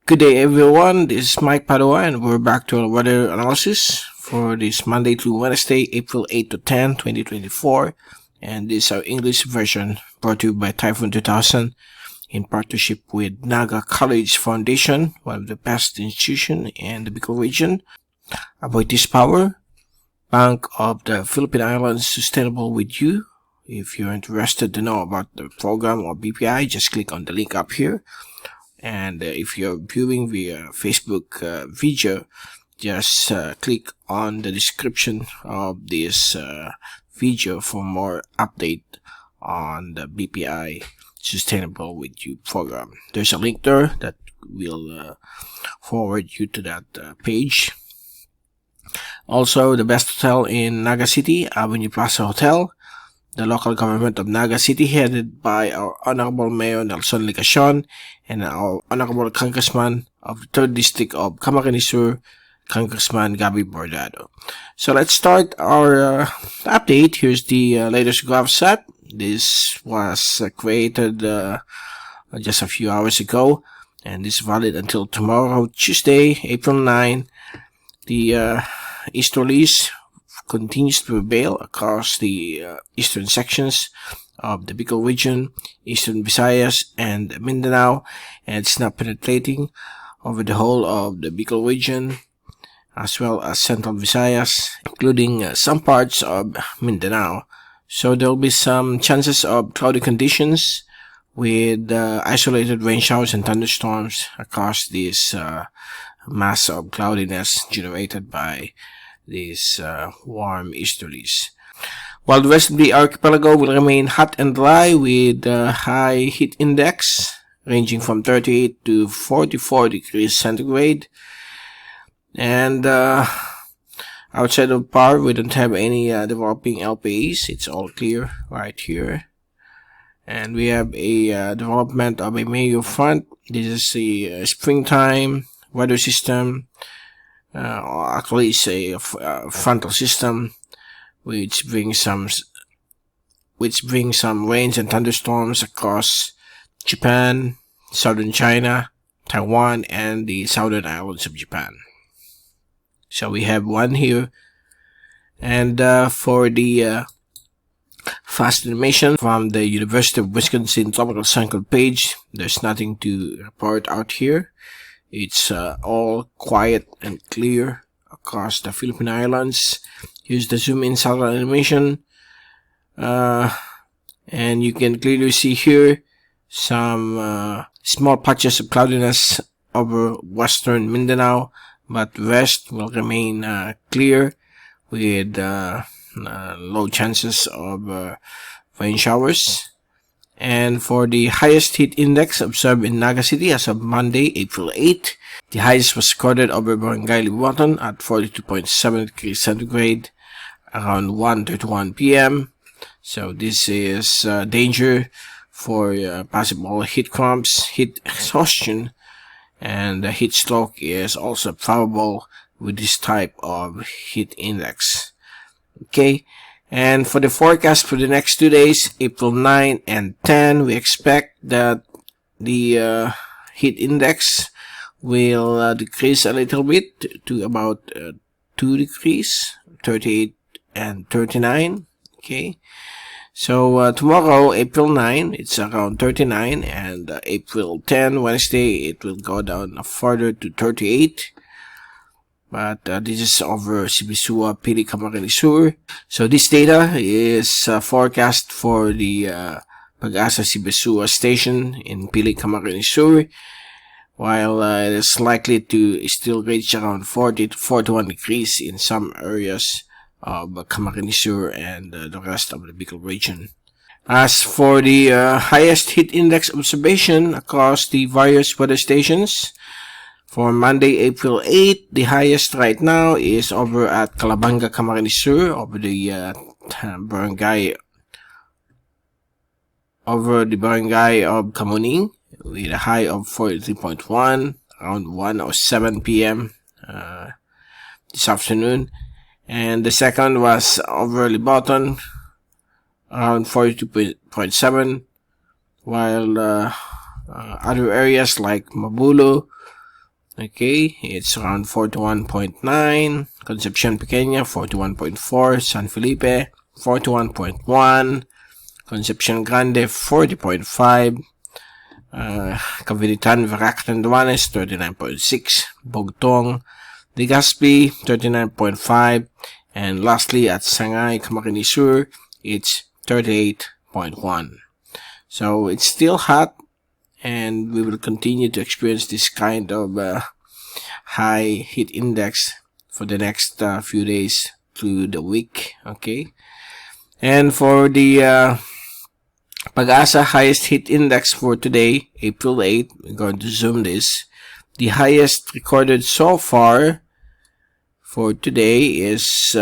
Good day, everyone. This is Mike Padua, and we're back to our weather analysis for this Monday to Wednesday, April 8 to 10, 2024. And this is our English version brought to you by Typhoon2000 in partnership with Naga College Foundation, one of the best institutions in the Bicol region. About this power, Bank of the Philippine Islands Sustainable with You. If you're interested to know about the program or BPI, just click on the link up here. And if you're viewing via Facebook video, just click on the description of this video for more update on the BPI Sustainable with You program. There's a link there that will forward you to that page. Also, the best hotel in Naga City, Avenue Plaza Hotel. The local government of Naga City, headed by our Honorable Mayor Nelson Ligacion and our Honorable Congressman of the 3rd District of Camarines Sur, Congressman Gabi Bordado. So let's start our update. Here's the latest graph set. This was created just a few hours ago, and this is valid until tomorrow, Tuesday, April 9. The Easterlies continues to prevail across the eastern sections of the Bicol region, Eastern Visayas, and Mindanao, and it's now penetrating over the whole of the Bicol region, as well as Central Visayas, including some parts of Mindanao. So there will be some chances of cloudy conditions with isolated rain showers and thunderstorms across this mass of cloudiness generated by these warm easterlies. While the rest of the archipelago will remain hot and dry with high heat index ranging from 38 to 44 degrees centigrade. And outside of PAR, we don't have any developing LPAs. It's all clear right here. And we have a development of a major front. This is the springtime weather system. Actually, it's a frontal system which brings some rains and thunderstorms across Japan, southern China, Taiwan, and the southern islands of Japan. So we have one here, and for the fast animation from the University of Wisconsin Tropical Cycle page, there's nothing to report out here. It's all quiet and clear across the Philippine Islands. Here's the zoom in satellite animation. And you can clearly see here some small patches of cloudiness over western Mindanao, but the rest will remain clear with low chances of rain showers. And for the highest heat index observed in Naga City as of Monday, April 8, the highest was recorded over Barangay Libuatan at 42.7 degrees centigrade around 1:31 p.m. So this is danger for possible heat cramps, heat exhaustion, and the heat stroke is also probable with this type of heat index. Okay. And for the forecast for the next 2 days, April 9 and 10, we expect that the heat index will decrease a little bit to about 2 degrees, 38 and 39. Okay. So tomorrow, April 9, it's around 39, and April 10, Wednesday, it will go down further to 38. But this is over Sibisua, Pili, Camarines Sur. So this data is forecast for the Pag-asa Sibisua station in Pili, Camarines Sur, while it is likely to still reach around 40 to 41 degrees in some areas of Camarines Sur and the rest of the Bicol region. As for the highest heat index observation across the various weather stations, for Monday, April 8, the highest right now is over at Calabanga, Camarines Sur, over the barangay of Kamuning, with a high of 43.1, around 1:07 p.m. This afternoon. And the second was over Libuatan, around 42.7, while other areas like Mabulo, Okay, it's around 41.9. Concepcion Pequeña, 41.4. San Felipe, 41.1. Concepcion Grande, 40.5. Caviritan, Veracruz, Duanes, 39.6. Bogtong, Legazpi, 39.5. And lastly, at Sangay, Camarines Sur, it's 38.1. So it's still hot, and we will continue to experience this kind of high heat index for the next few days through the week. Okay, and for the Pag-asa highest heat index for today, April 8, we're going to zoom this. The highest recorded so far for today is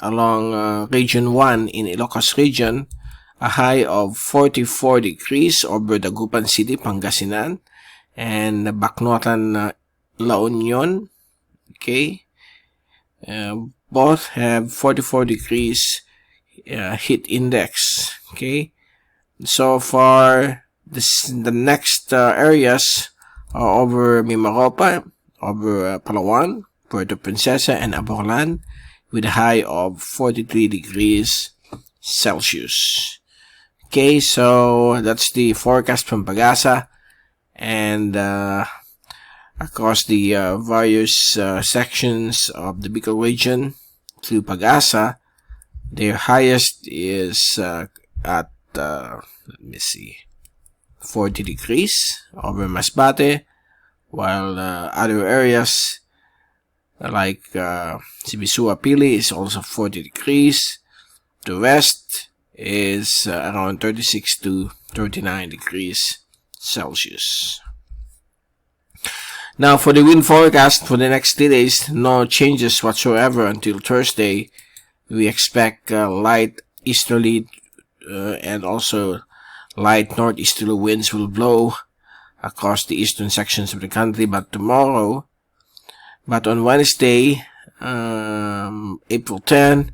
along Region 1 in Ilocos Region, a high of 44 degrees over Dagupan City, Pangasinan, and Bacnotan, La Union. Okay, both have 44 degrees heat index. Okay, so far the next areas are over Mimaropa, over Palawan, Puerto Princesa, and Aborlan, with a high of 43 degrees Celsius. Okay, so that's the forecast from Pag-asa, and across the various sections of the Bicol region through Pag-asa, their highest is at let me see, 40 degrees over Masbate, while other areas like Sibisua Pili is also 40 degrees. The west is around 36 to 39 degrees Celsius. Now for the wind forecast for the next 3 days, no changes whatsoever until Thursday. We expect light easterly and also light northeasterly winds will blow across the eastern sections of the country, but on Wednesday, April 10,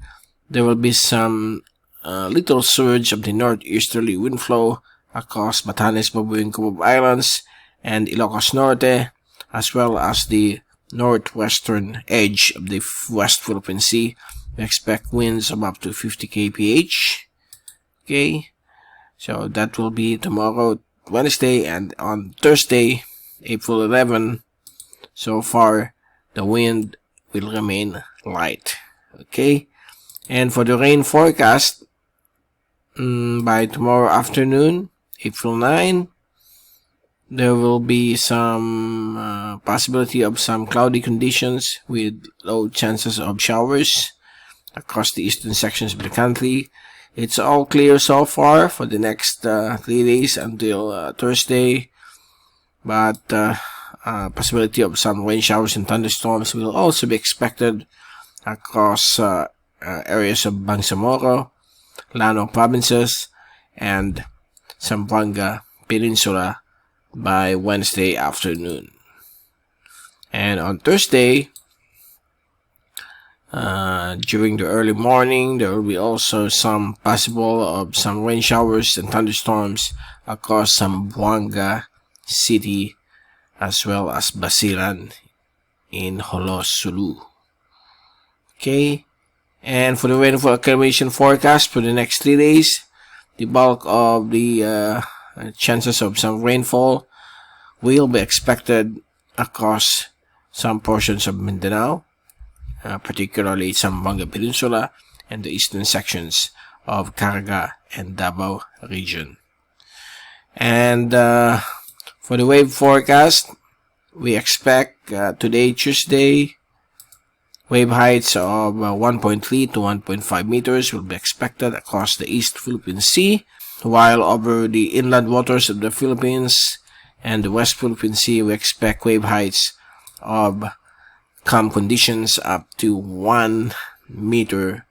there will be some little surge of the northeasterly wind flow across Batanes, Babuing, Cubao Islands, and Ilocos Norte, as well as the northwestern edge of the West Philippine Sea. We expect winds of up to 50 kph. Okay, so that will be tomorrow, Wednesday, and on Thursday, April 11, so far the wind will remain light. Okay, and for the rain forecast, by tomorrow afternoon, April 9, there will be some possibility of some cloudy conditions with low chances of showers across the eastern sections of the country. It's all clear so far for the next 3 days until Thursday, but possibility of some rain showers and thunderstorms will also be expected across areas of Bangsamoro, Lanao provinces, and Zamboanga Peninsula by Wednesday afternoon. And on Thursday, during the early morning, there will be also some possible of some rain showers and thunderstorms across Zamboanga City as well as Basilan in Holos, Sulu. Okay, and for the rainfall accumulation forecast for the next 3 days, the bulk of the chances of some rainfall will be expected across some portions of Mindanao, particularly Zamboanga Peninsula and the eastern sections of Caraga and Davao region. And for the wave forecast, we expect today, Tuesday, wave heights of 1.3 to 1.5 meters will be expected across the East Philippine Sea, while over the inland waters of the Philippines and the West Philippine Sea, we expect wave heights of calm conditions up to 1 meter.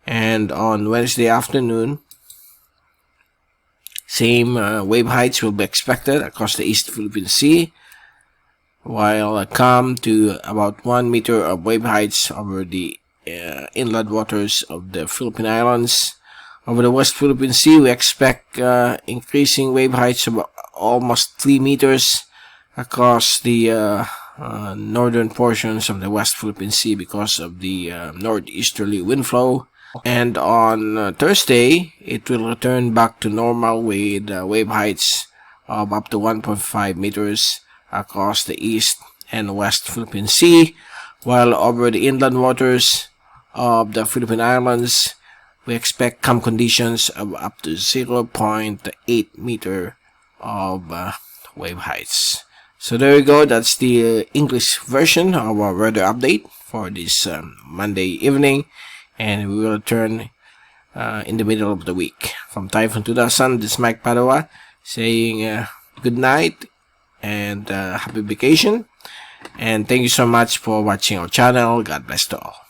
And on Wednesday afternoon, same wave heights will be expected across the East Philippine Sea, while calm to about 1 meter of wave heights over the inland waters of the Philippine Islands. Over the West Philippine Sea, we expect increasing wave heights of almost 3 meters across the northern portions of the West Philippine Sea because of the northeasterly wind flow. And on Thursday, it will return back to normal with wave heights of up to 1.5 meters across the East and West Philippine Sea, while over the inland waters of the Philippine Islands, we expect calm conditions of up to 0.8 meter of wave heights. So there you go. That's the English version of our weather update for this Monday evening, and we will return in the middle of the week. From Typhoon2000, this is Mike Padua saying good night and happy vacation. And thank you so much for watching our channel. God bless to all.